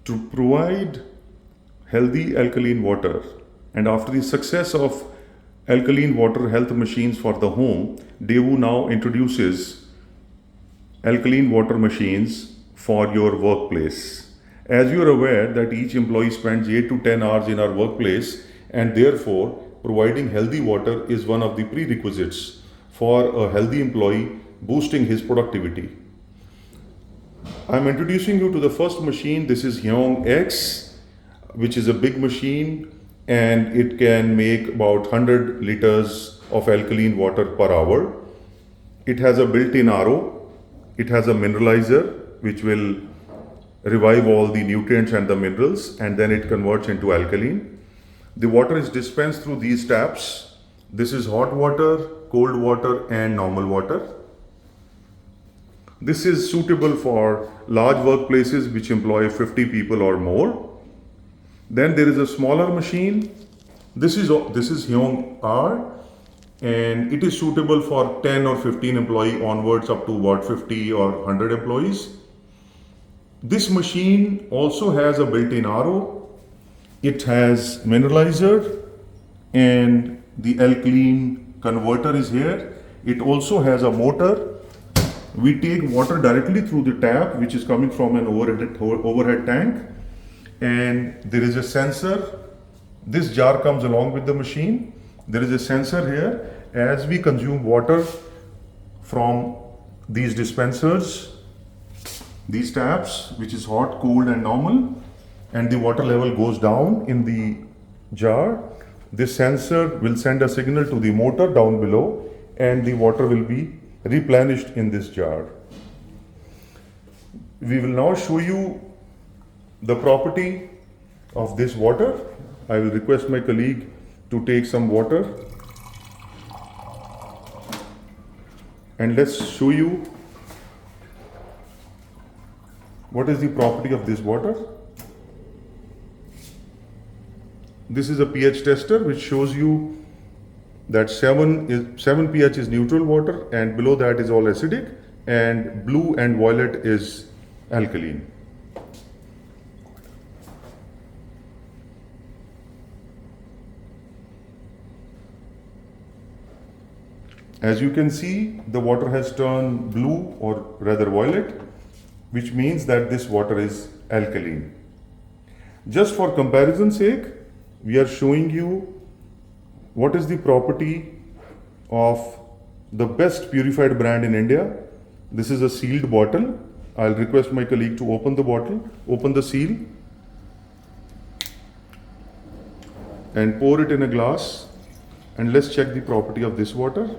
To provide healthy alkaline water, and after the success of alkaline water health machines for the home, Daewoo now introduces alkaline water machines for your workplace. As you are aware that each employee spends 8 to 10 hours in our workplace, and therefore providing healthy water is one of the prerequisites for a healthy employee boosting his productivity. I'm introducing you to the first machine. This is Hyong X, which is a big machine, and it can make about 100 liters of alkaline water per hour. It has a built-in RO. It has a mineralizer which will revive all the nutrients and the minerals, and then it converts into alkaline. The water is dispensed through these taps. This is hot water, cold water, and normal water. This is suitable for large workplaces which employ 50 people or more. Then there is a smaller machine. This is Hyong R, and it is suitable for 10 or 15 employee onwards up to about 50 or 100 employees. This machine also has a built-in RO. It has mineralizer, and the alkaline converter is here. It also has a motor. We take water directly through the tap, which is coming from an overhead tank, and there is a sensor. This jar comes along with the machine. There is a sensor here. As we consume water from these dispensers, these taps, which is hot, cold, and normal, and the water level goes down in the jar, this sensor will send a signal to the motor down below, and the water will be replenished in this jar. We will now show you the property of this water. I will request my colleague to take some water, and let's show you what is the property of this water. This is a pH tester which shows you that 7 pH is neutral water, and below that is all acidic, and blue and violet is alkaline. As you can see, the water has turned blue, or rather violet, which means that this water is alkaline. Just for comparison's sake, we are showing you what is the property of the best purified brand in India. This is a sealed bottle. I'll request my colleague to open the bottle, open the seal, and pour it in a glass, and let's check the property of this water.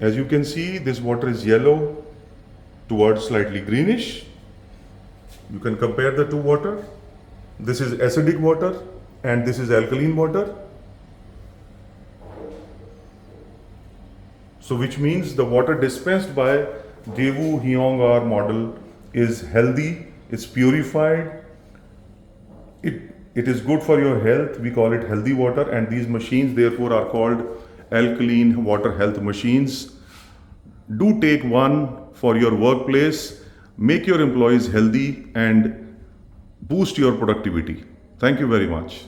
As you can see, this water is yellow towards slightly greenish. You can compare the two water. This is acidic water and this is alkaline water. So which means the water dispensed by Daewoo Hyong R model is healthy, it's purified, it is good for your health. We call it healthy water, and these machines therefore are called alkaline water health machines. Do take one for your workplace, make your employees healthy, and boost your productivity. Thank you very much.